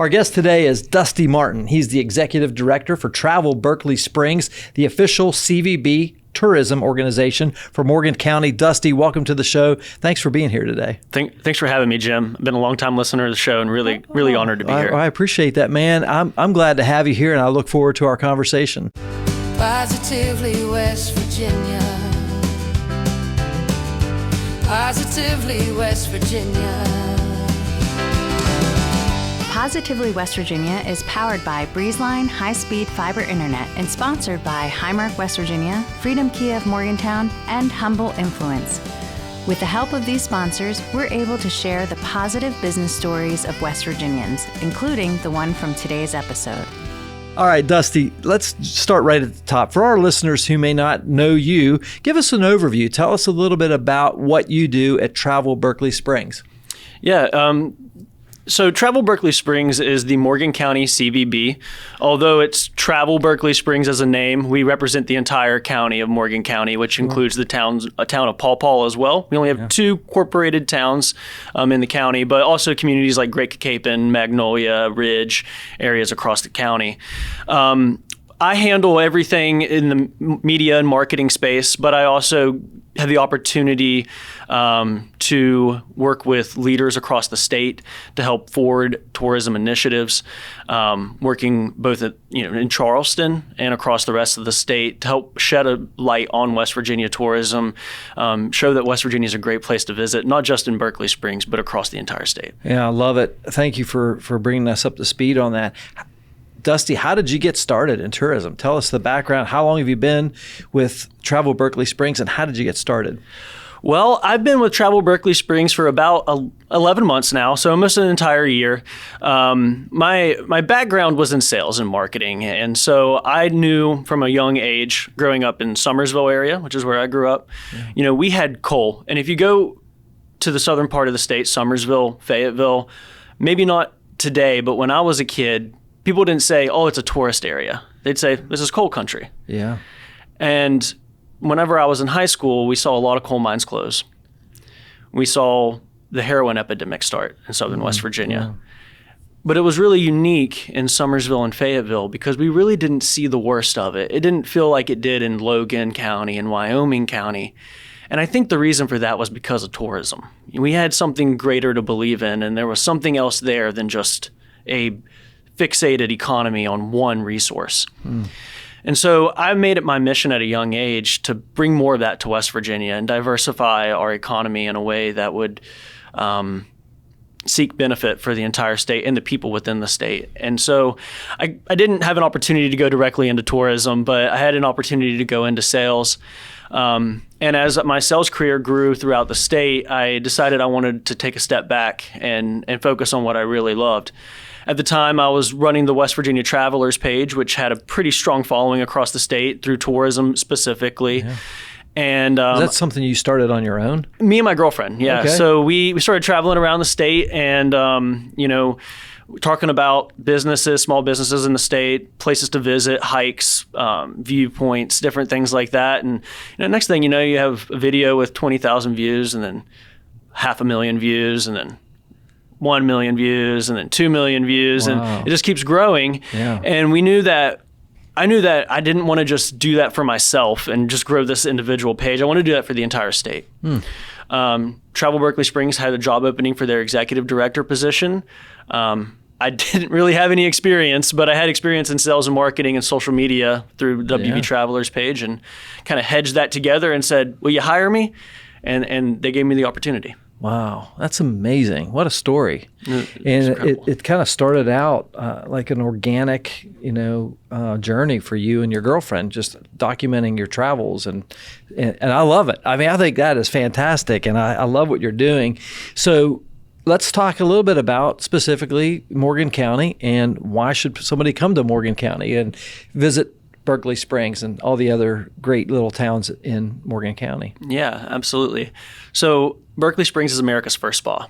Our guest today is Dusty Martin. He's the executive director for Travel Berkeley Springs, the official CVB tourism organization for Morgan County. Dusty, welcome to the show. Thanks for being here today. Thanks for having me, Jim. I've been a long-time listener of the show and really honored to be here. I appreciate that, man. I'm glad to have you here, and I look forward to our conversation. Positively West Virginia. Positively West Virginia. Positively West Virginia is powered by Breezeline high-speed fiber internet and sponsored by Highmark West Virginia, Freedom Kia of Morgantown, and Humble Influence. With the help of these sponsors, we're able to share the positive business stories of West Virginians, including the one from today's episode. All right, Dusty, let's start right at the top. For our listeners who may not know you, give us an overview. Tell us a little bit about what you do at Travel Berkeley Springs. Yeah, so Travel Berkeley Springs is the Morgan County CVB. Although it's Travel Berkeley Springs as a name, we represent the entire county of Morgan County, which includes the town of Paw Paw as well. We only have two corporated towns in the county, but also communities like Great Cacapen, Magnolia, Ridge, areas across the county. I handle everything in the media and marketing space, but I also have the opportunity to work with leaders across the state to help forward tourism initiatives, working both in Charleston and across the rest of the state to help shed a light on West Virginia tourism, show that West Virginia is a great place to visit, not just in Berkeley Springs, but across the entire state. Yeah, I love it. Thank you for bringing us up to speed on that. Dusty, how did you get started in tourism? Tell us the background. How long have you been with Travel Berkeley Springs, and how did you get started? Well, I've been with Travel Berkeley Springs for about 11 months now, so almost an entire year. My background was in sales and marketing, and so I knew from a young age, growing up in Summersville area, which is where I grew up, we had coal. And if you go to the southern part of the state, Summersville, Fayetteville, maybe not today, but when I was a kid, people didn't say, oh, it's a tourist area. They'd say, this is coal country. Yeah. And whenever I was in high school, we saw a lot of coal mines close. We saw the heroin epidemic start in southern West Virginia. Yeah. But it was really unique in Summersville and Fayetteville because we really didn't see the worst of it. It didn't feel like it did in Logan County and Wyoming County. And I think the reason for that was because of tourism. We had something greater to believe in, and there was something else there than just a fixated economy on one resource. And so I made it my mission at a young age to bring more of that to West Virginia and diversify our economy in a way that would seek benefit for the entire state and the people within the state. And so I didn't have an opportunity to go directly into tourism, but I had an opportunity to go into sales. And as my sales career grew throughout the state, I decided I wanted to take a step back and focus on what I really loved. At the time, I was running the West Virginia Travelers page, which had a pretty strong following across the state through tourism specifically. Yeah. And is that something you started on your own? Me and my girlfriend, yeah. Okay. So we started traveling around the state and, talking about businesses, small businesses in the state, places to visit, hikes, viewpoints, different things like that. And next thing you know, you have a video with 20,000 views and then 500,000 views and then 1 million views and then 2 million views. Wow. And it just keeps growing. Yeah. And I knew that I didn't want to just do that for myself and just grow this individual page. I want to do that for the entire state. Travel Berkeley Springs had a job opening for their executive director position. I didn't really have any experience, but I had experience in sales and marketing and social media through WV Travelers page and kind of hedged that together and said, will you hire me? And they gave me the opportunity. Wow, that's amazing. What a story. It kind of started out like an organic, journey for you and your girlfriend, just documenting your travels. And I love it. I mean, I think that is fantastic. And I love what you're doing. So let's talk a little bit about specifically Morgan County and why should somebody come to Morgan County and visit Berkeley Springs and all the other great little towns in Morgan County. Yeah, absolutely. So Berkeley Springs is America's first spa.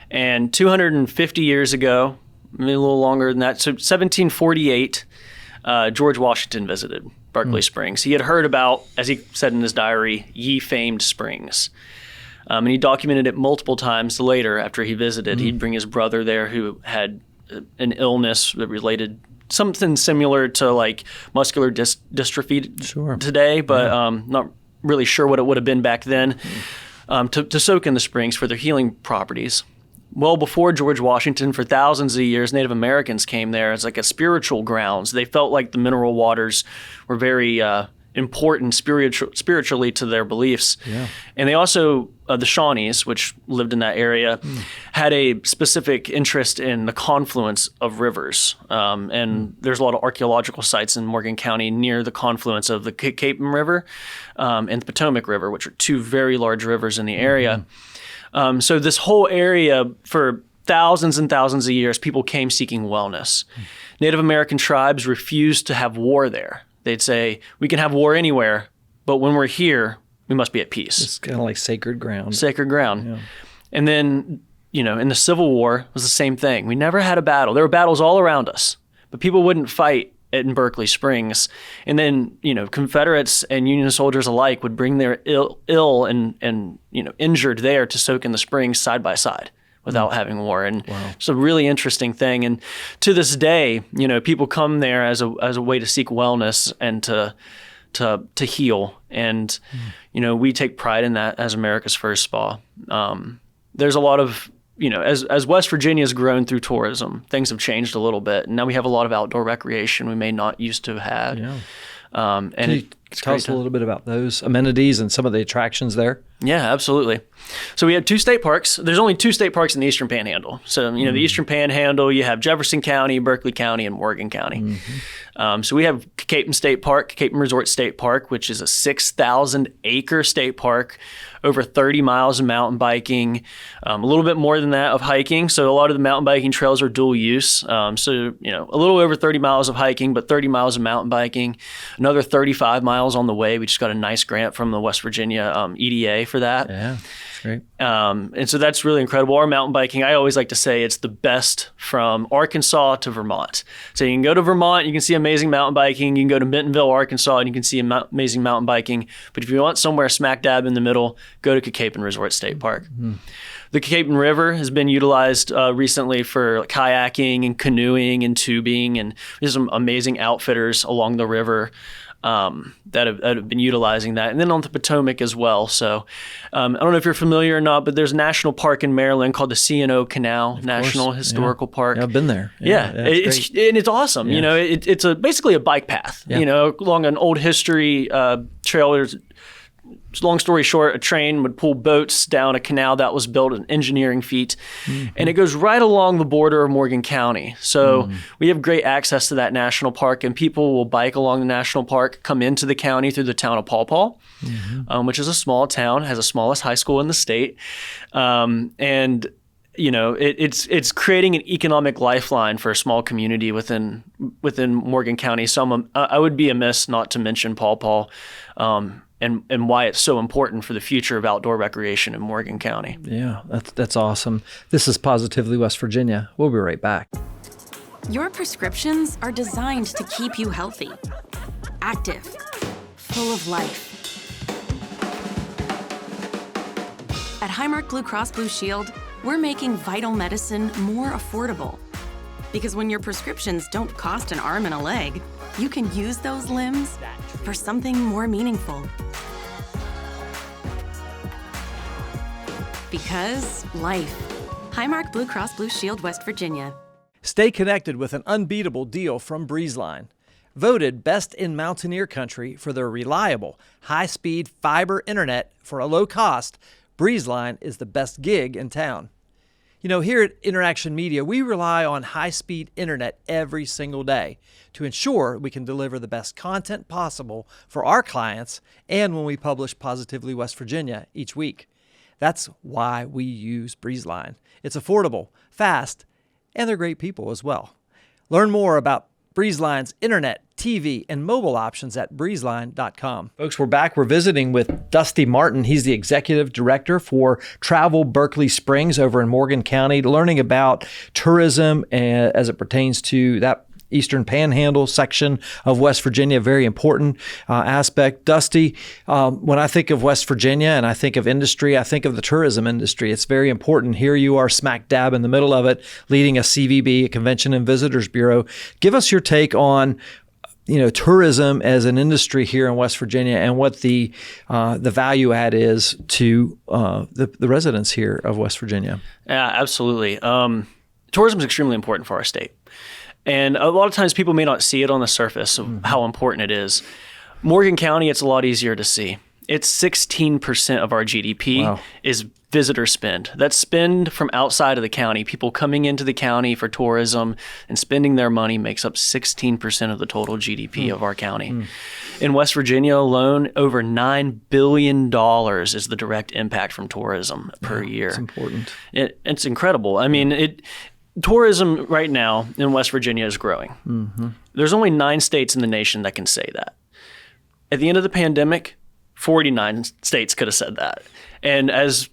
And 250 years ago, maybe a little longer than that, so 1748, George Washington visited Berkeley Springs. He had heard about, as he said in his diary, ye famed springs. And he documented it multiple times later after he visited. He'd bring his brother there who had an illness that related something similar to like muscular dystrophy today, but not really sure what it would have been back then, to soak in the springs for their healing properties. Well, before George Washington, for thousands of years, Native Americans came there as like a spiritual grounds. They felt like the mineral waters were very important spiritually to their beliefs. Yeah. And they also, the Shawnees, which lived in that area, had a specific interest in the confluence of rivers. And there's a lot of archaeological sites in Morgan County near the confluence of the Capon River and the Potomac River, which are two very large rivers in the area. So this whole area, for thousands and thousands of years, people came seeking wellness. Native American tribes refused to have war there. They'd say, we can have war anywhere, but when we're here, we must be at peace. It's kind of like sacred ground. Sacred ground. Yeah. And then, in the Civil War, it was the same thing. We never had a battle. There were battles all around us, but people wouldn't fight in Berkeley Springs. And then, Confederates and Union soldiers alike would bring their ill and injured there to soak in the springs side by side without having war. And it's a really interesting thing. And to this day, people come there as a way to seek wellness and to heal. And, we take pride in that as America's first spa. There's a lot of, as West Virginia's grown through tourism, things have changed a little bit. And now we have a lot of outdoor recreation we may not used to have had. Yeah. And Can you tell us a little bit about those amenities and some of the attractions there? Yeah, absolutely. So we have 2 state parks. There's only 2 state parks in the Eastern Panhandle. So, the Eastern Panhandle, you have Jefferson County, Berkeley County, and Morgan County. So we have Capon State Park, Capon Resort State Park, which is a 6,000-acre state park, over 30 miles of mountain biking, a little bit more than that of hiking. So a lot of the mountain biking trails are dual use. So, a little over 30 miles of hiking, but 30 miles of mountain biking, another 35 miles on the way. We just got a nice grant from the West Virginia EDA for that. Yeah, that's great. And so that's really incredible. Our mountain biking, I always like to say it's the best from Arkansas to Vermont. So you can go to Vermont, you can see amazing mountain biking. You can go to Bentonville, Arkansas, and you can see amazing mountain biking. But if you want somewhere smack dab in the middle, go to Capon Resort State Park. The Capon River has been utilized recently for kayaking and canoeing and tubing, and there's some amazing outfitters along the river that have been utilizing that. And then on the Potomac as well. So I don't know if you're familiar or not, but there's a national park in Maryland called the C&O Canal National Historical Park. Yeah, I've been there. It's awesome. Yeah. It's basically a bike path, along an old history trail. There's, long story short, a train would pull boats down a canal that was built, an engineering feat, and it goes right along the border of Morgan County. So we have great access to that national park, and people will bike along the national park, come into the county through the town of Paw Paw, which is a small town, has the smallest high school in the state, and it's creating an economic lifeline for a small community within Morgan County. So I would be amiss not to mention Paw Paw. And why it's so important for the future of outdoor recreation in Morgan County. Yeah, that's awesome. This is Positively West Virginia. We'll be right back. Your prescriptions are designed to keep you healthy, active, full of life. At Highmark Blue Cross Blue Shield, we're making vital medicine more affordable. Because when your prescriptions don't cost an arm and a leg, you can use those limbs for something more meaningful. Because life. Highmark Blue Cross Blue Shield, West Virginia. Stay connected with an unbeatable deal from Breezeline. Voted best in Mountaineer Country for their reliable, high-speed fiber internet for a low cost, Breezeline is the best gig in town. Here at Interaction Media, we rely on high-speed internet every single day to ensure we can deliver the best content possible for our clients and when we publish Positively West Virginia each week. That's why we use Breezeline. It's affordable, fast, and they're great people as well. Learn more about Breezeline's internet, TV, and mobile options at breezeline.com. Folks, we're back. We're visiting with Dusty Martin. He's the executive director for Travel Berkeley Springs over in Morgan County, learning about tourism as it pertains to that Eastern Panhandle section of West Virginia, very important aspect. Dusty, when I think of West Virginia and I think of industry, I think of the tourism industry. It's very important. Here you are smack dab in the middle of it, leading a CVB, a Convention and Visitors Bureau. Give us your take on tourism as an industry here in West Virginia and what the value add is to the residents here of West Virginia. Yeah, absolutely. Tourism is extremely important for our state. And a lot of times people may not see it on the surface of how important it is. Morgan County, it's a lot easier to see. It's 16% of our GDP is visitor spend. That's spend from outside of the county. People coming into the county for tourism and spending their money makes up 16% of the total GDP of our county. In West Virginia alone, over $9 billion is the direct impact from tourism per year. It's important. It's incredible. I mean, tourism right now in West Virginia is growing. There's only 9 states in the nation that can say that. At the end of the pandemic, 49 states could have said that. And as,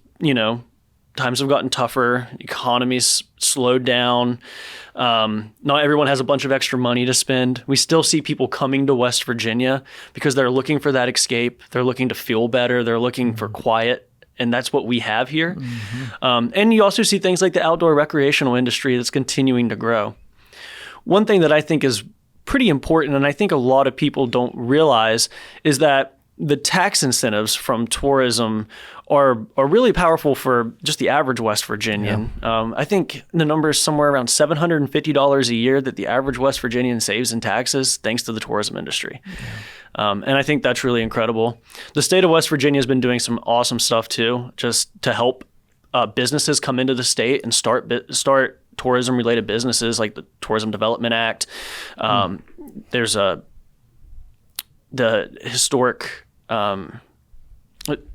times have gotten tougher, economies slowed down, not everyone has a bunch of extra money to spend. We still see people coming to West Virginia because they're looking for that escape. They're looking to feel better. They're looking for quiet. And that's what we have here. And you also see things like the outdoor recreational industry that's continuing to grow. One thing that I think is pretty important, and I think a lot of people don't realize, is that the tax incentives from tourism are really powerful for just the average West Virginian. I think the number is somewhere around $750 a year that the average West Virginian saves in taxes thanks to the tourism industry. And I think that's really incredible. The state of West Virginia has been doing some awesome stuff too, just to help businesses come into the state and start tourism-related businesses, like the Tourism Development Act. There's the historic.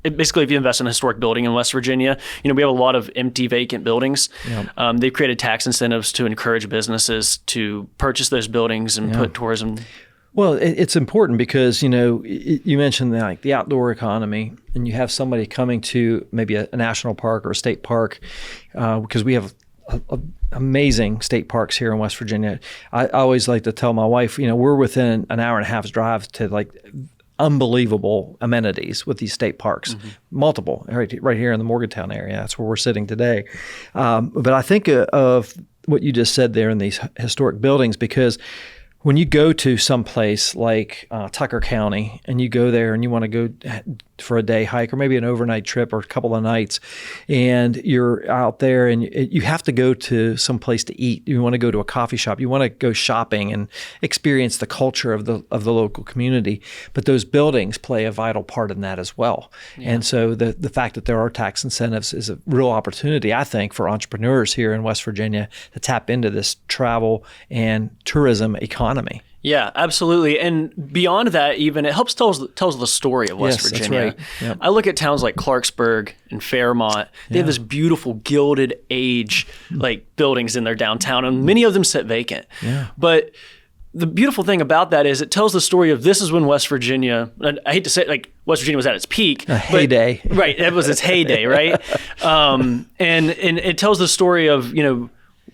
Basically, if you invest in a historic building in West Virginia, we have a lot of empty, vacant buildings. They've created tax incentives to encourage businesses to purchase those buildings and put tourism. Well, it's important because, you mentioned the outdoor economy, and you have somebody coming to maybe a national park or a state park, because we have amazing state parks here in West Virginia. I always like to tell my wife, we're within an hour and a half's drive to unbelievable amenities with these state parks, multiple, right here in the Morgantown area. That's where we're sitting today. But I think of what you just said there in these historic buildings, because when you go to some place like Tucker County and you go there and you want to go for a day hike or maybe an overnight trip or a couple of nights, and you're out there and you have to go to some place to eat. You want to go to a coffee shop. You want to go shopping and experience the culture of the local community. But those buildings play a vital part in that as well. And so the fact that there are tax incentives is a real opportunity, I think, for entrepreneurs here in West Virginia to tap into this travel and tourism economy. Yeah, absolutely. And beyond that, even it helps tells the story of West Virginia. That's right. Yep. I look at towns like Clarksburg and Fairmont. They have this beautiful Gilded Age buildings in their downtown, and many of them sit vacant. But the beautiful thing about that is it tells the story of this is when West Virginia, and I hate to say it, West Virginia was at its peak. Heyday. Right. It was its heyday, right? And it tells the story of,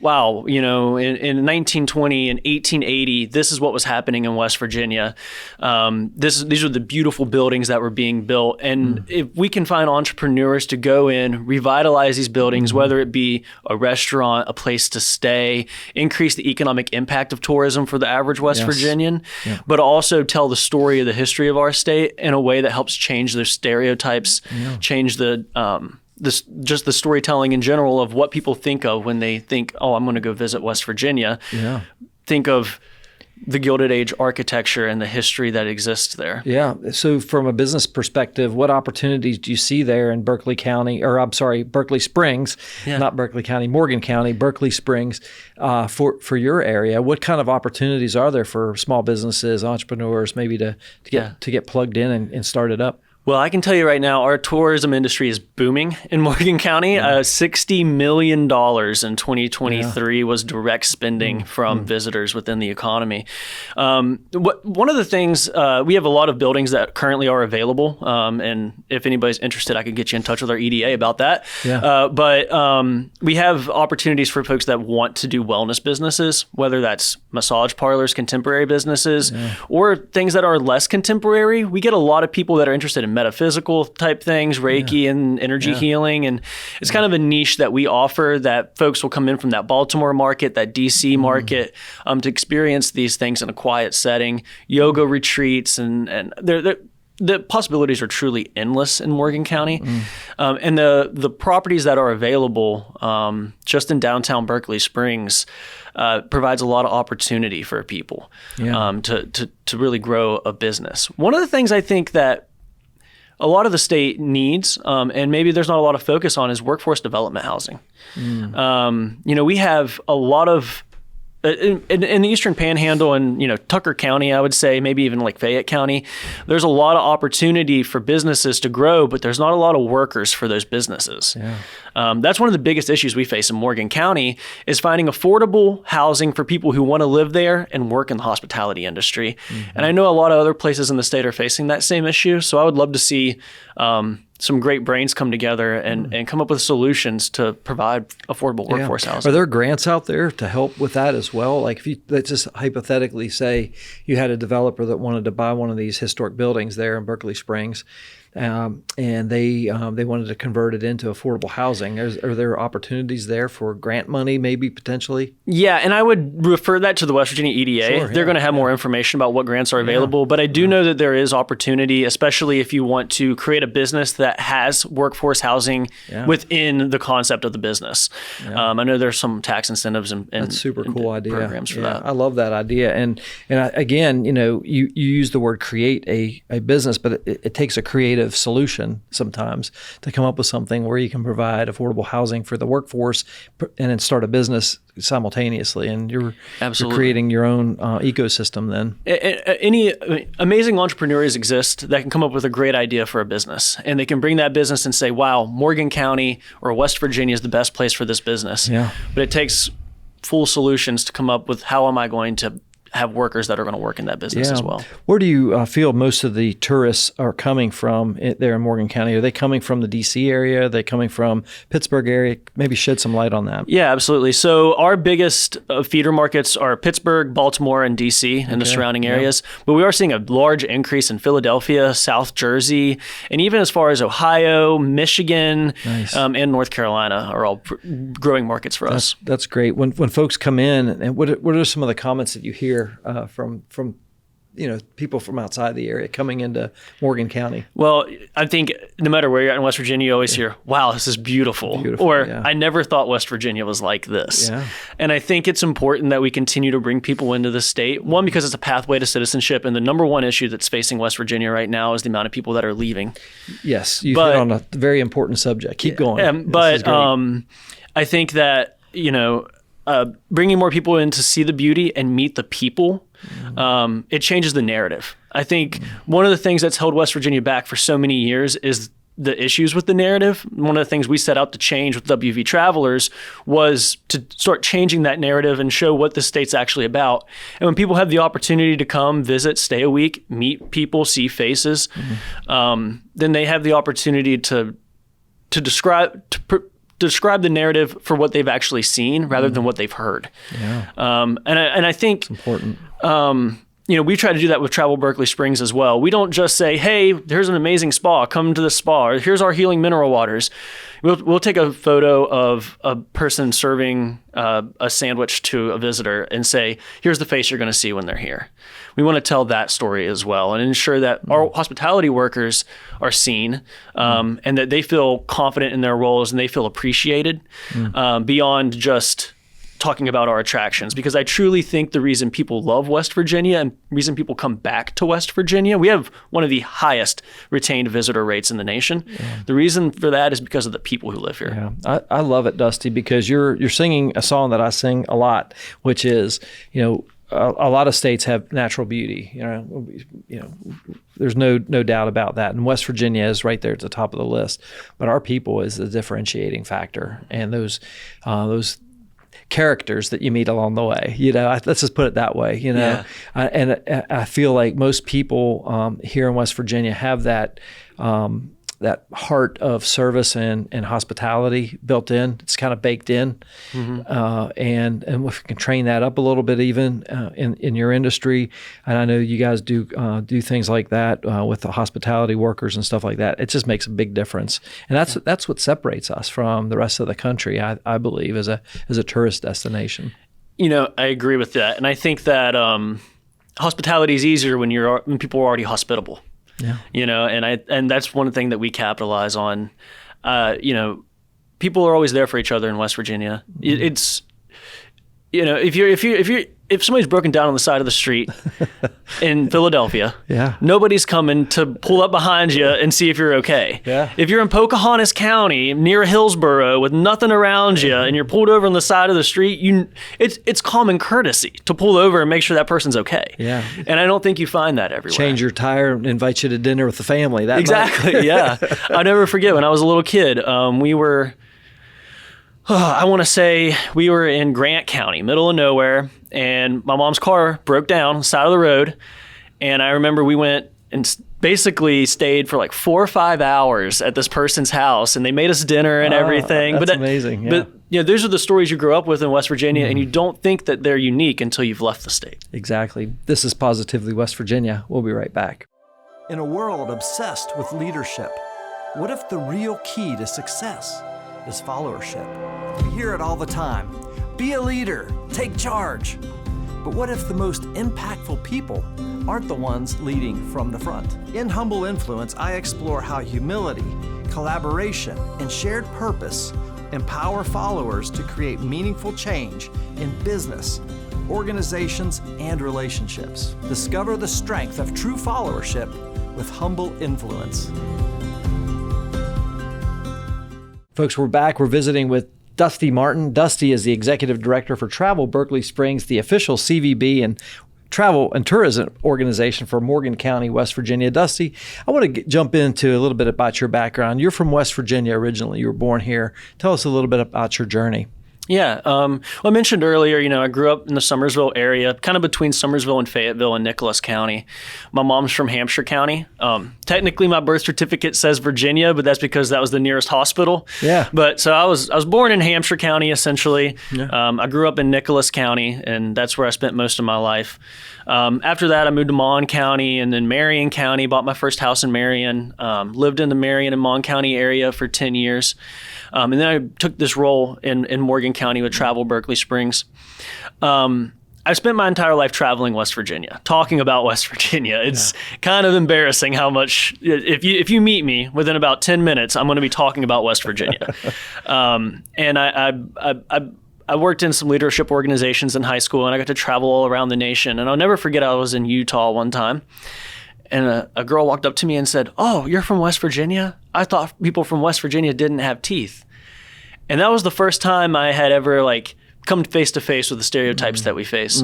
wow, in 1920 and 1880, this is what was happening in West Virginia. These are the beautiful buildings that were being built. And if we can find entrepreneurs to go in, revitalize these buildings, whether it be a restaurant, a place to stay, increase the economic impact of tourism for the average West Virginian, but also tell the story of the history of our state in a way that helps change their stereotypes, change just the storytelling in general of what people think of when they think, oh, I'm going to go visit West Virginia. Think of the Gilded Age architecture and the history that exists there. Yeah. So from a business perspective, what opportunities do you see there in Berkeley Springs, not Berkeley County, Morgan County, Berkeley Springs, for your area? What kind of opportunities are there for small businesses, entrepreneurs, maybe to get plugged in and start it up? Well, I can tell you right now, our tourism industry is booming in Morgan County. $60 million in 2023 was direct spending from visitors within the economy. One of the things, we have a lot of buildings that currently are available, and if anybody's interested, I could get you in touch with our EDA about that. But we have opportunities for folks that want to do wellness businesses, whether that's massage parlors, contemporary businesses, or things that are less contemporary. We get a lot of people that are interested in metaphysical type things, Reiki and energy healing. And it's kind of a niche that we offer that folks will come in from that Baltimore market, that DC market, to experience these things in a quiet setting, yoga retreats, and the possibilities are truly endless in Morgan County. And the properties that are available just in downtown Berkeley Springs provides a lot of opportunity for people to really grow a business. One of the things I think that a lot of the state needs, and maybe there's not a lot of focus on, is workforce development housing. We have a lot of in the Eastern Panhandle and Tucker County, I would say, maybe even like Fayette County, there's a lot of opportunity for businesses to grow, but there's not a lot of workers for those businesses. That's one of the biggest issues we face in Morgan County, is finding affordable housing for people who want to live there and work in the hospitality industry. And I know a lot of other places in the state are facing that same issue. So I would love to see some great brains come together and come up with solutions to provide affordable workforce housing. Are there grants out there to help with that as well? Like let's just hypothetically say you had a developer that wanted to buy one of these historic buildings there in Berkeley Springs, and they wanted to convert it into affordable housing. Are there opportunities there for grant money, maybe potentially? Yeah, and I would refer that to the West Virginia EDA. They're going to have more information about what grants are available, but I do know that there is opportunity, especially if you want to create a business that has workforce housing within the concept of the business. I know there's some tax incentives and that's super cool idea. Programs for that. I love that idea. And again, you use the word create a business, but it takes a creative solution sometimes to come up with something where you can provide affordable housing for the workforce and then start a business simultaneously, and you're creating your own ecosystem then. Any amazing entrepreneurs exist that can come up with a great idea for a business, and they can bring that business and say, wow, Morgan County or West Virginia is the best place for this business. But it takes full solutions to come up with how am I going to have workers that are going to work in that business as well. Where do you feel most of the tourists are coming from there in Morgan County? Are they coming from the DC area? Are they coming from Pittsburgh area? Maybe shed some light on that. Yeah, absolutely. So our biggest feeder markets are Pittsburgh, Baltimore, and DC and the surrounding areas. But we are seeing a large increase in Philadelphia, South Jersey, and even as far as Ohio, Michigan, and North Carolina are all growing markets for us. That's great. When folks come in, and what are some of the comments that you hear from people from outside the area coming into Morgan County? Well, I think no matter where you're at in West Virginia, you always hear, wow, this is beautiful. Or I never thought West Virginia was like this. And I think it's important that we continue to bring people into the state. One, because it's a pathway to citizenship. And the number one issue that's facing West Virginia right now is the amount of people that are leaving. Yes, you hit on a very important subject. Keep going. But I think that, bringing more people in to see the beauty and meet the people, it changes the narrative. I think one of the things that's held West Virginia back for so many years is the issues with the narrative. One of the things we set out to change with WV Travelers was to start changing that narrative and show what the state's actually about. And when people have the opportunity to come, visit, stay a week, meet people, see faces, then they have the opportunity to describe the narrative for what they've actually seen rather than what they've heard. And I think it's important. We try to do that with Travel Berkeley Springs as well. We don't just say, hey, here's an amazing spa, come to the spa, or here's our healing mineral waters. We'll take a photo of a person serving a sandwich to a visitor and say, here's the face you're going to see when they're here. We want to tell that story as well and ensure that our hospitality workers are seen and that they feel confident in their roles and they feel appreciated beyond just talking about our attractions, because I truly think the reason people love West Virginia and reason people come back to West Virginia, we have one of the highest retained visitor rates in the nation. The reason for that is because of the people who live here. I love it, Dusty, because you're singing a song that I sing a lot, which is, a lot of states have natural beauty. There's no doubt about that. And West Virginia is right there at the top of the list. But our people is the differentiating factor, and those characters that you meet along the way. Let's just put it that way. And I feel like most people here in West Virginia have that heart of service and hospitality built in. It's kind of baked in. And if we can train that up a little bit, even in your industry, and I know you guys do things like that with the hospitality workers and stuff like that, it just makes a big difference. And that's what separates us from the rest of the country, I believe, as a tourist destination. I agree with that. And I think that hospitality is easier when people are already hospitable. Yeah. And that's one thing that we capitalize on. People are always there for each other in West Virginia. It's, if somebody's broken down on the side of the street in Philadelphia, nobody's coming to pull up behind you and see if you're okay. Yeah. If you're in Pocahontas County near Hillsborough with nothing around you and you're pulled over on the side of the street, it's common courtesy to pull over and make sure that person's okay. Yeah. And I don't think you find that everywhere. Change your tire and invite you to dinner with the family. Exactly. Yeah. I'll never forget when I was a little kid. I want to say we were in Grant County, middle of nowhere, and my mom's car broke down on the side of the road. And I remember we went and basically stayed for like 4 or 5 hours at this person's house, and they made us dinner and everything. That's amazing. Yeah. But those are the stories you grow up with in West Virginia, and you don't think that they're unique until you've left the state. Exactly. This is Positively West Virginia. We'll be right back. In a world obsessed with leadership, what if the real key to success is followership? We hear it all the time. Be a leader, take charge. But what if the most impactful people aren't the ones leading from the front? In Humble Influence, I explore how humility, collaboration, and shared purpose empower followers to create meaningful change in business, organizations, and relationships. Discover the strength of true followership with Humble Influence. Folks, we're back. We're visiting with Dusty Martin. Dusty is the Executive Director for Travel Berkeley Springs, the official CVB and travel and tourism organization for Morgan County, West Virginia. Dusty, I want to jump into a little bit about your background. You're from West Virginia originally. You were born here. Tell us a little bit about your journey. Yeah. Well, I mentioned earlier, I grew up in the Summersville area, kind of between Summersville and Fayetteville and Nicholas County. My mom's from Hampshire County. Technically, my birth certificate says Virginia, but that's because that was the nearest hospital. Yeah. But so I was born in Hampshire County, essentially. Yeah. I grew up in Nicholas County, and that's where I spent most of my life. After that, I moved to Mon County and then Marion County, bought my first house in Marion, lived in the Marion and Mon County area for 10 years. And then I took this role in Morgan County with Travel Berkeley Springs. I spent my entire life traveling West Virginia, talking about West Virginia. It's kind of embarrassing how much, if you meet me within about 10 minutes, I'm going to be talking about West Virginia. And I worked in some leadership organizations in high school, and I got to travel all around the nation. And I'll never forget, I was in Utah one time, and a girl walked up to me and said, "Oh, you're from West Virginia? I thought people from West Virginia didn't have teeth." And that was the first time I had ever come face to face with the stereotypes that we face.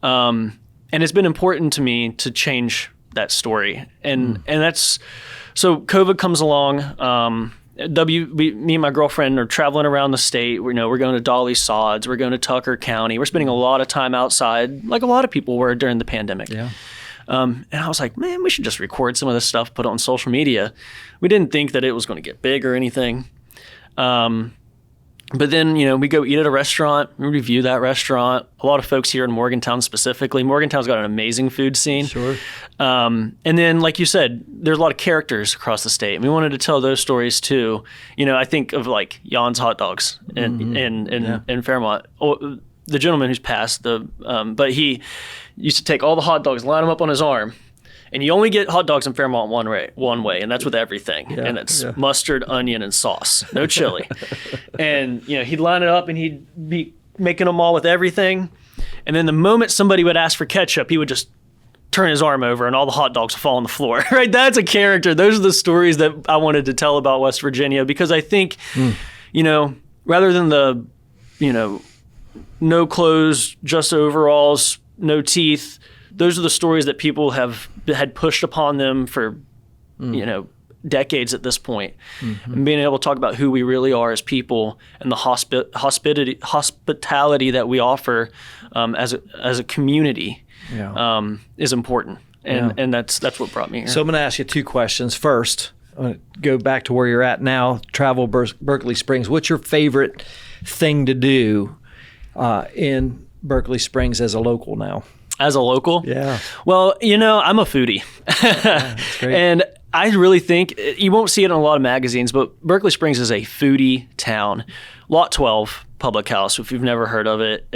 And it's been important to me to change that story. And that's, so COVID comes along. Me and my girlfriend are traveling around the state. We're going to Dolly Sods. We're going to Tucker County. We're spending a lot of time outside, like a lot of people were during the pandemic. Yeah. And I was like, man, we should just record some of this stuff, put it on social media. We didn't think that it was going to get big or anything. But then, we go eat at a restaurant, we review that restaurant. A lot of folks here in Morgantown specifically. Morgantown's got an amazing food scene. Sure. And then, like you said, there's a lot of characters across the state. And we wanted to tell those stories too. I think of Jan's Hot Dogs in Fairmont. Oh, the gentleman who's passed, but he used to take all the hot dogs, line them up on his arm. And you only get hot dogs in Fairmont one way, and that's with everything. And it's mustard, onion, and sauce, no chili. And he'd line it up, and he'd be making them all with everything. And then the moment somebody would ask for ketchup, he would just turn his arm over, and all the hot dogs would fall on the floor. Right? That's a character. Those are the stories that I wanted to tell about West Virginia, because I think, rather than the, no clothes, just overalls, no teeth. Those are the stories that people had pushed upon them for, decades at this point. And being able to talk about who we really are as people and the hospitality that we offer as a community is important. And that's what brought me here. So I'm going to ask you 2 questions. First, I'm going to go back to where you're at now, Travel Berkeley Springs. What's your favorite thing to do in Berkeley Springs as a local now? As a local? Yeah. Well, I'm a foodie. That's great. And I really think, you won't see it in a lot of magazines, but Berkeley Springs is a foodie town. Lot 12 Public House, if you've never heard of it.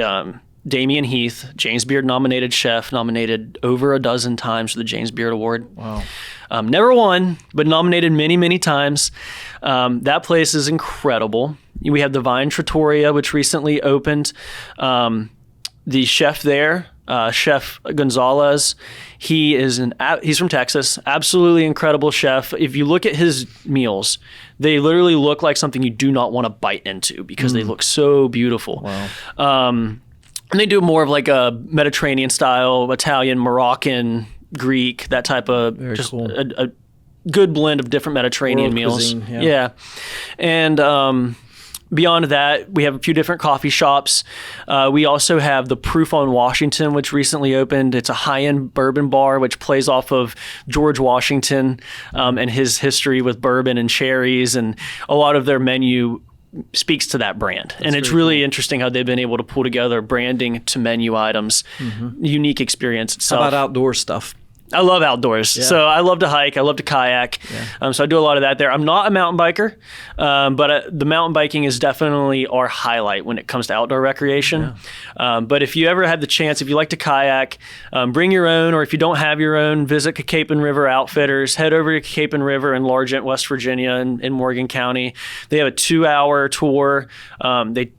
Damian Heath, James Beard nominated chef, nominated over a dozen times for the James Beard Award. Wow. Never won, but nominated many, many times. That place is incredible. We have the Vine Trattoria, which recently opened. The chef there, Chef Gonzalez, he's from Texas, absolutely incredible chef. If you look at his meals, they literally look like something you do not want to bite into because they look so beautiful. Wow. And they do more of like a Mediterranean style, Italian, Moroccan, Greek, that type of Very just cool. a good blend of different Mediterranean World meals. cuisine, Yeah. And beyond that, we have a few different coffee shops. We also have the Proof on Washington, which recently opened. It's a high-end bourbon bar, which plays off of George Washington and his history with bourbon and cherries, and a lot of their menu speaks to that brand. And it's really interesting how they've been able to pull together branding to menu items, unique experience itself. How about outdoor stuff? I love outdoors. So I love to hike. I love to kayak. So I do a lot of that there. I'm not a mountain biker, but the mountain biking is definitely our highlight when it comes to outdoor recreation. But if you ever had the chance, if you like to kayak, bring your own, or if you don't have your own, visit Capon River Outfitters. Head over to Capon River in Largent, West Virginia in Morgan County. They have a 2-hour tour. They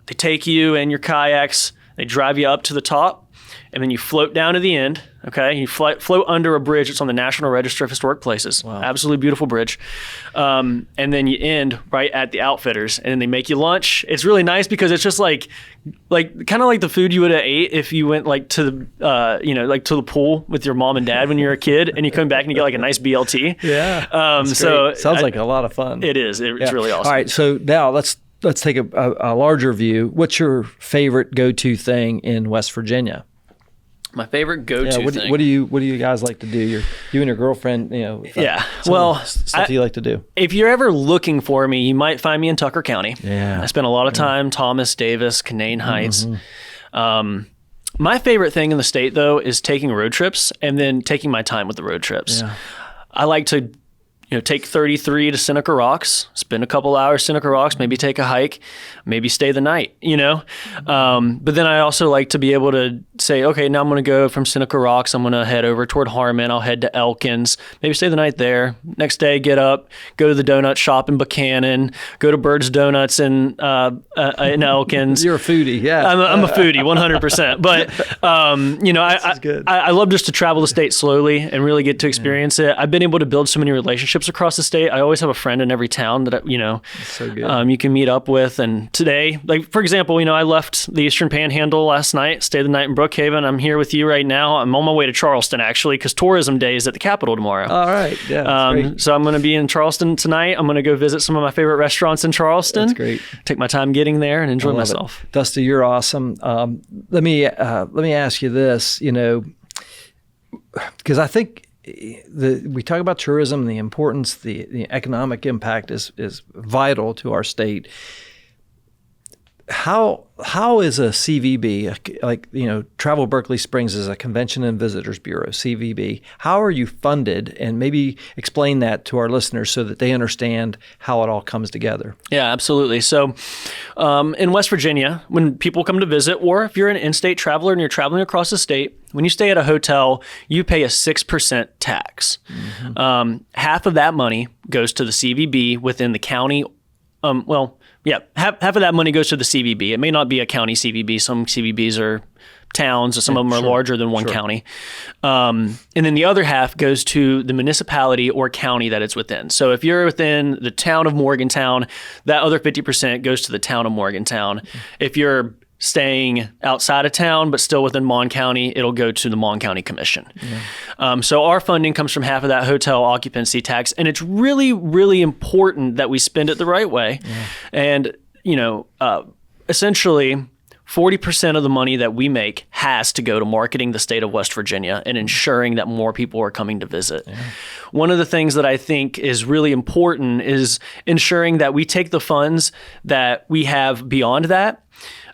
take you and your kayaks. They drive you up to the top, and then you float down to the end. Okay, you float under a bridge. It's on the National Register of Historic Places. Wow. Absolutely beautiful bridge. And then you end right at the Outfitters, and then they make you lunch. It's really nice because it's just like kind of like the food you would have ate if you went like to the to the pool with your mom and dad when you were a kid, and you come back and you get like a nice BLT. Yeah. So sounds like a lot of fun. It is. It's really awesome. All right, so now let's take a larger view. What's your favorite go-to thing in West Virginia? My favorite go-to thing. What do you guys like to do? You and your girlfriend, stuff you like to do. If you're ever looking for me, you might find me in Tucker County. Yeah. I spent a lot of time, Thomas, Davis, Canaan Heights. My favorite thing in the state, though, is taking road trips and then taking my time with the road trips. Yeah. I like to take 33 to Seneca Rocks, spend a couple hours Seneca Rocks, maybe take a hike, maybe stay the night, But then I also like to be able to say, okay, now I'm going to go from Seneca Rocks. I'm going to head over toward Harmon. I'll head to Elkins, maybe stay the night there. Next day, get up, go to the donut shop in Buchanan, go to Bird's Donuts in Elkins. You're a foodie, yeah. I'm a foodie, 100%. But, I love just to travel the state slowly and really get to experience it. I've been able to build so many relationships across the state. I always have a friend in every town that so good. you can meet up with. And today, like for example, I left the Eastern Panhandle last night, stayed the night in Brookhaven. I'm here with you right now. I'm on my way to Charleston actually, because tourism day is at the Capitol tomorrow. All right, yeah. That's great. So I'm going to be in Charleston tonight. I'm going to go visit some of my favorite restaurants in Charleston. That's great. Take my time getting there and enjoy myself. Dusty, you're awesome. Let me ask you this, because I think we talk about tourism and the importance, the economic impact is vital to our state. How is a CVB, Travel Berkeley Springs is a Convention and Visitors Bureau, CVB. How are you funded? And maybe explain that to our listeners so that they understand how it all comes together. Yeah, absolutely. So in West Virginia, when people come to visit, or if you're an in-state traveler and you're traveling across the state, when you stay at a hotel, you pay a 6% tax. Half of that money goes to the CVB within the county. Half of that money goes to the CVB. It may not be a county CVB. Some CVBs are towns, or some of them are larger than one county. And then the other half goes to the municipality or county that it's within. So if you're within the town of Morgantown, that other 50% goes to the town of Morgantown. If you're staying outside of town, but still within Mon County, it'll go to the Mon County Commission. So our funding comes from half of that hotel occupancy tax, and it's really, really important that we spend it the right way. And, essentially 40% of the money that we make has to go to marketing the state of West Virginia and ensuring that more people are coming to visit. One of the things that I think is really important is ensuring that we take the funds that we have beyond that,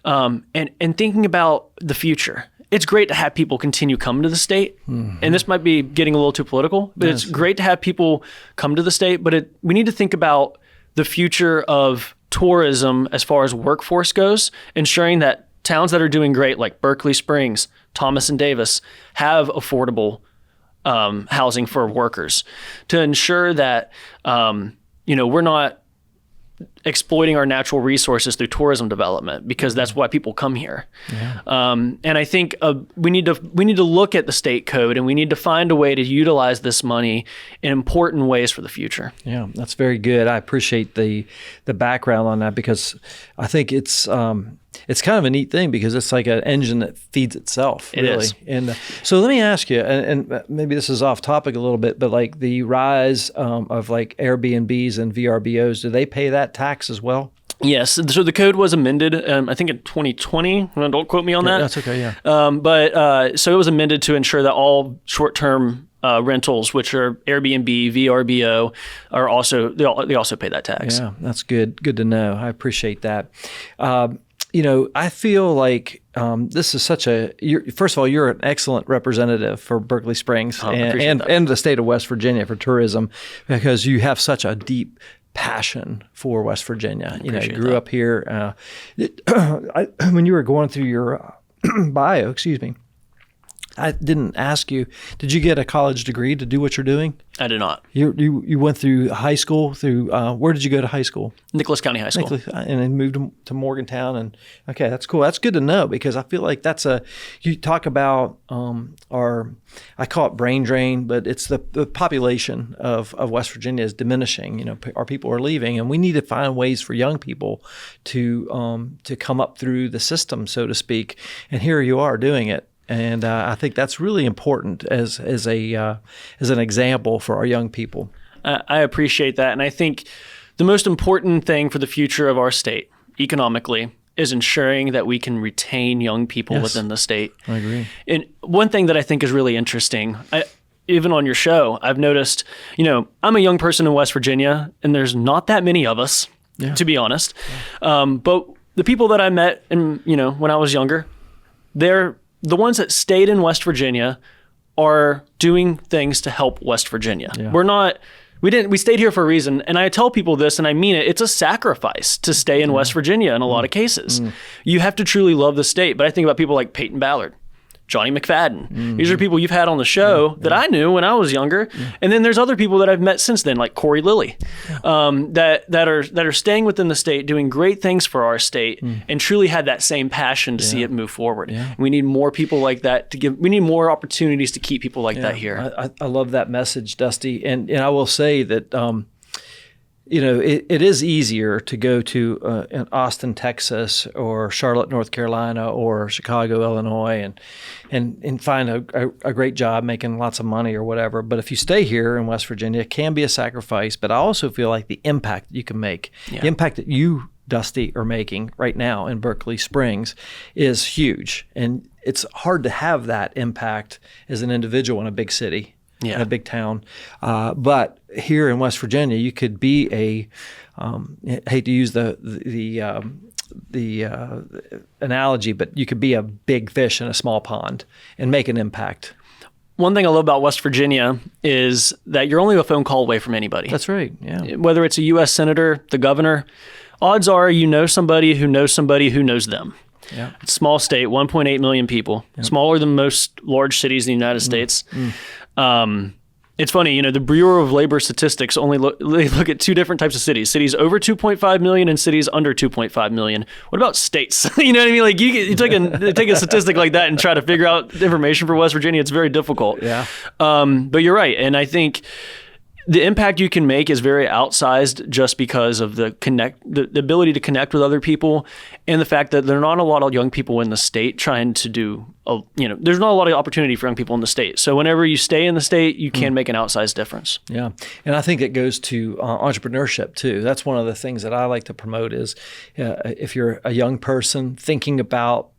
and thinking about the future. It's great to have people continue coming to the state, and this might be getting a little too political, but it's great to have people come to the state, but we need to think about the future of tourism as far as workforce goes, ensuring that towns that are doing great, like Berkeley Springs, Thomas and Davis, have affordable housing for workers, to ensure that we're not exploiting our natural resources through tourism development, because that's why people come here. And I think we need to look at the state code, and we need to find a way to utilize this money in important ways for the future. Yeah, that's very good. I appreciate the background on that, because I think it's kind of a neat thing, because it's like an engine that feeds itself. It really is. And so let me ask you, and maybe this is off topic a little bit, but like the rise of like Airbnbs and VRBOs, do they pay that tax as well? Yes. So the code was amended, I think in 2020. Don't quote me on that. That's okay. Yeah. But so it was amended to ensure that all short-term rentals, which are Airbnb, VRBO, are also they also pay that tax. Yeah, that's good. Good to know. I appreciate that. I feel like this is first of all, you're an excellent representative for Berkeley Springs and the state of West Virginia for tourism, because you have such a deep passion for West Virginia. You grew up here. When you were going through your bio, I didn't ask you, did you get a college degree to do what you're doing? I did not. You went through high school where did you go to high school? Nicholas County High School. And then moved to Morgantown. And okay, that's cool. That's good to know, because I feel like you talk about I call it brain drain, but it's the population of West Virginia is diminishing. Our people are leaving, and we need to find ways for young people to come up through the system, so to speak. And here you are doing it. And I think that's really important as an example for our young people. I appreciate that. And I think the most important thing for the future of our state economically is ensuring that we can retain young people within the state. I agree. And one thing that I think is really interesting, even on your show, I've noticed, I'm a young person in West Virginia, and there's not that many of us, to be honest. But the people that I met when I was younger, they're the ones that stayed in West Virginia are doing things to help West Virginia. Yeah. We stayed here for a reason. And I tell people this, and I mean it, it's a sacrifice to stay in West Virginia in a lot of cases. You have to truly love the state. But I think about people like Peyton Ballard, Johnny McFadden. These are people you've had on the show that I knew when I was younger. And then there's other people that I've met since then, like Corey Lilly, that are staying within the state, doing great things for our state, and truly had that same passion to see it move forward. Yeah. We need more people like that we need more opportunities to keep people like that here. I love that message, Dusty. And I will say that it is easier to go to in Austin, Texas, or Charlotte, North Carolina, or Chicago, Illinois, and find a great job making lots of money or whatever. But if you stay here in West Virginia, it can be a sacrifice. But I also feel like the impact that you can make, the impact that you, Dusty, are making right now in Berkeley Springs is huge. And it's hard to have that impact as an individual in a big city. In a big town. But here in West Virginia, you could be I hate to use the analogy, but you could be a big fish in a small pond and make an impact. One thing I love about West Virginia is that you're only a phone call away from anybody. That's right, yeah. Whether it's a U.S. senator, the governor, odds are you know somebody who knows somebody who knows them. Yeah. It's a small state, 1.8 million people, smaller than most large cities in the United States. It's funny, the Bureau of Labor Statistics only look at two different types of cities: cities over 2.5 million and cities under 2.5 million. What about states? You know what I mean? Like you take a statistic like that and try to figure out information for West Virginia. It's very difficult. Yeah. But you're right, and I think the impact you can make is very outsized just because of the ability to connect with other people, and the fact that there are not a lot of young people in the state trying to do, there's not a lot of opportunity for young people in the state. So whenever you stay in the state, you can make an outsized difference. Yeah. And I think it goes to entrepreneurship too. That's one of the things that I like to promote is if you're a young person thinking about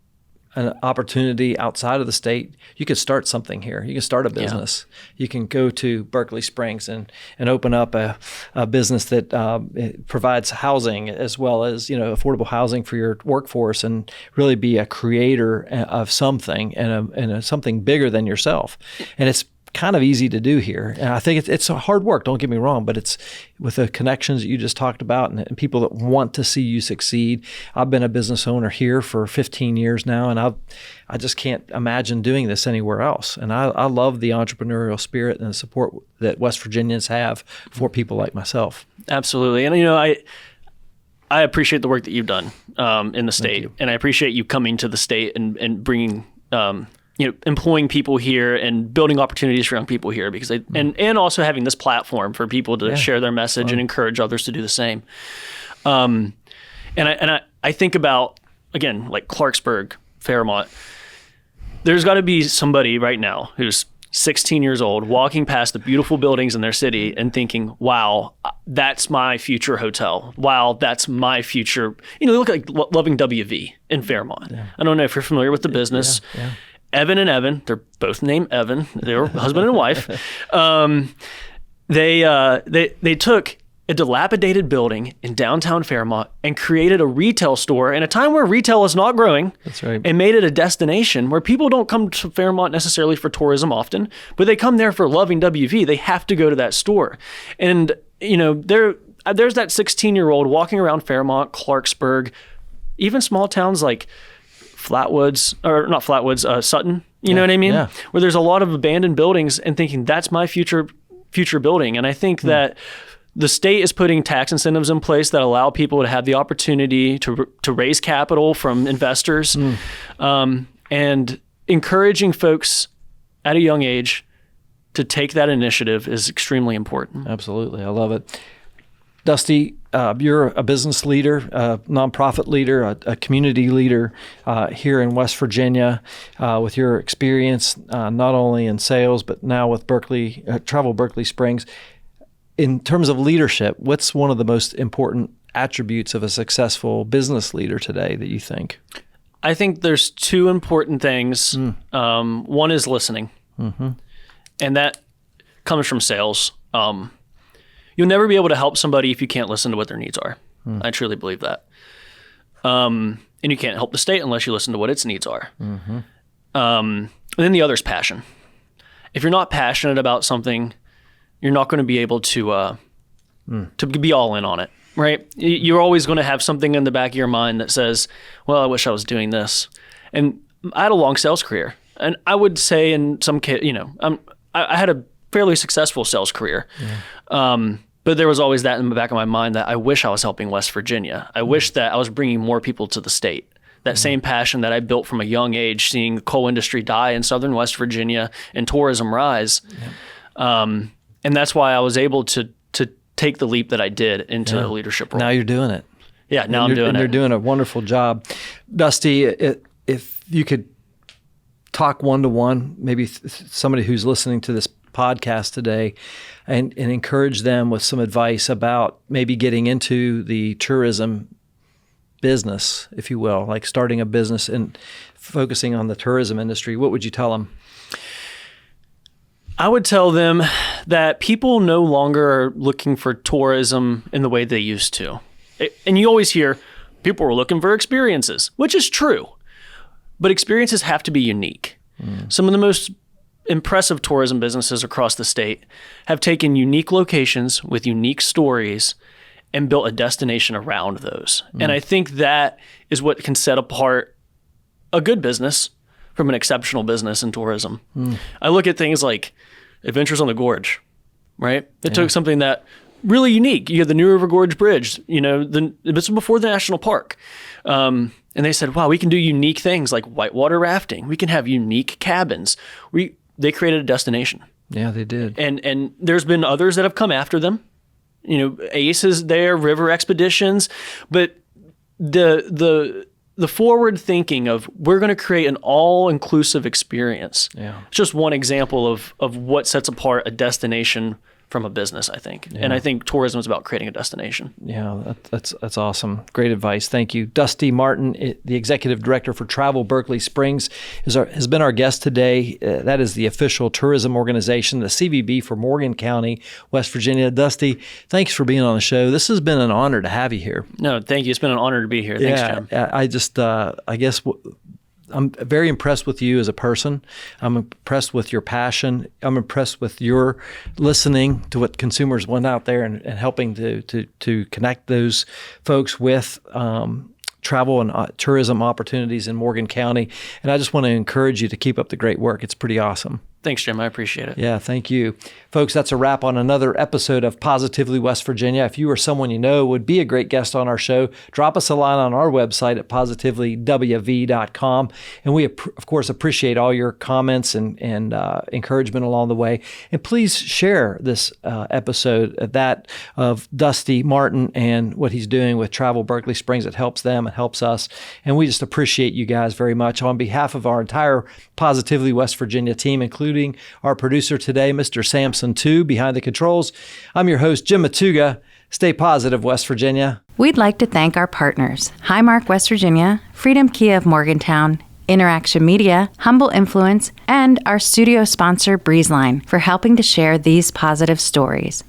an opportunity outside of the state, you could start something here. You can start a business. Yeah. You can go to Berkeley Springs and open up a business that provides housing as well as, affordable housing for your workforce, and really be a creator of something and something bigger than yourself. And it's kind of easy to do here. And I think it's hard work, don't get me wrong, but it's with the connections that you just talked about and people that want to see you succeed. I've been a business owner here for 15 years now, and I just can't imagine doing this anywhere else. And I love the entrepreneurial spirit and the support that West Virginians have for people like myself. Absolutely. And, I appreciate the work that you've done in the state, and I appreciate you coming to the state and bringing employing people here and building opportunities for young people here, because and also having this platform for people to share their message and encourage others to do the same. And I think about, again, like Clarksburg, Fairmont. There's got to be somebody right now who's 16 years old walking past the beautiful buildings in their city and thinking, wow, that's my future hotel. Wow, that's my future. Look like Loving WV in Fairmont. Yeah. I don't know if you're familiar with the business. Yeah. Evan and Evan, they're both named Evan. They were husband and wife. They took a dilapidated building in downtown Fairmont and created a retail store in a time where retail is not growing. That's right. And made it a destination where people don't come to Fairmont necessarily for tourism often, but they come there for Loving WV. They have to go to that store. And, there's that 16-year-old walking around Fairmont, Clarksburg, even small towns like Sutton, you know what I mean? Yeah. Where there's a lot of abandoned buildings, and thinking that's my future building. And I think that the state is putting tax incentives in place that allow people to have the opportunity to raise capital from investors, and encouraging folks at a young age to take that initiative is extremely important. Absolutely. I love it. Dusty, you're a business leader, a nonprofit leader, a community leader here in West Virginia, with your experience not only in sales but now with Travel Berkeley Springs. In terms of leadership, what's one of the most important attributes of a successful business leader today that you think? I think there's two important things. One is listening, and that comes from sales. You'll never be able to help somebody if you can't listen to what their needs are. I truly believe that. And you can't help the state unless you listen to what its needs are. And then the other is passion. If you're not passionate about something, you're not going to be able to be all in on it, right? You're always going to have something in the back of your mind that says, well, I wish I was doing this. And I had a long sales career. And I would say in some case, I had a fairly successful sales career. But there was always that in the back of my mind that I wish I was helping West Virginia. I wish that I was bringing more people to the state. That same passion that I built from a young age, seeing the coal industry die in southern West Virginia and tourism rise. And that's why I was able to take the leap that I did into a leadership role. Now you're doing it. Yeah, now I'm doing it. And you're doing a wonderful job. Dusty, if you could talk one-to-one, maybe somebody who's listening to this podcast today, and encourage them with some advice about maybe getting into the tourism business, if you will, like starting a business and focusing on the tourism industry, what would you tell them? I would tell them that people no longer are looking for tourism in the way they used to. And you always hear people are looking for experiences, which is true, but experiences have to be unique. Some of the most impressive tourism businesses across the state have taken unique locations with unique stories and built a destination around those. And I think that is what can set apart a good business from an exceptional business in tourism. I look at things like Adventures on the Gorge, right? It took something that really unique. You have the New River Gorge Bridge, this was before the national park. And they said, wow, we can do unique things like whitewater rafting. We can have unique cabins. They created a destination. Yeah, they did. And there's been others that have come after them. Ace is there, River Expeditions, but the forward thinking of we're going to create an all-inclusive experience. Yeah. It's just one example of what sets apart a destination from a business, I think. Yeah. And I think tourism is about creating a destination. Yeah, that's awesome. Great advice. Thank you. Dusty Martin, the Executive Director for Travel Berkeley Springs, has been our guest today. That is the official tourism organization, the CVB for Morgan County, West Virginia. Dusty, thanks for being on the show. This has been an honor to have you here. No, thank you. It's been an honor to be here. Thanks, Jim. I guess I'm very impressed with you as a person. I'm impressed with your passion. I'm impressed with your listening to what consumers want out there and helping to connect those folks with travel and tourism opportunities in Morgan County. And I just want to encourage you to keep up the great work. It's pretty awesome. Thanks, Jim. I appreciate it. Yeah, thank you. Folks, that's a wrap on another episode of Positively West Virginia. If you or someone you know would be a great guest on our show, drop us a line on our website at positivelywv.com. And we, of course, appreciate all your comments and encouragement along the way. And please share this episode of Dusty Martin and what he's doing with Travel Berkeley Springs. It helps them, it helps us. And we just appreciate you guys very much. On behalf of our entire Positively West Virginia team, including our producer today, Mr. Sampson, too, behind the controls. I'm your host, Jim Matuga. Stay positive, West Virginia. We'd like to thank our partners, Highmark West Virginia, Freedom Kia of Morgantown, Interaction Media, Humble Influence, and our studio sponsor, Breezeline, for helping to share these positive stories.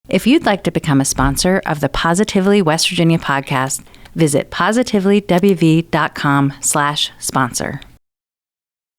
If you'd like to become a sponsor of the Positively West Virginia podcast, visit positivelywv.com/sponsor.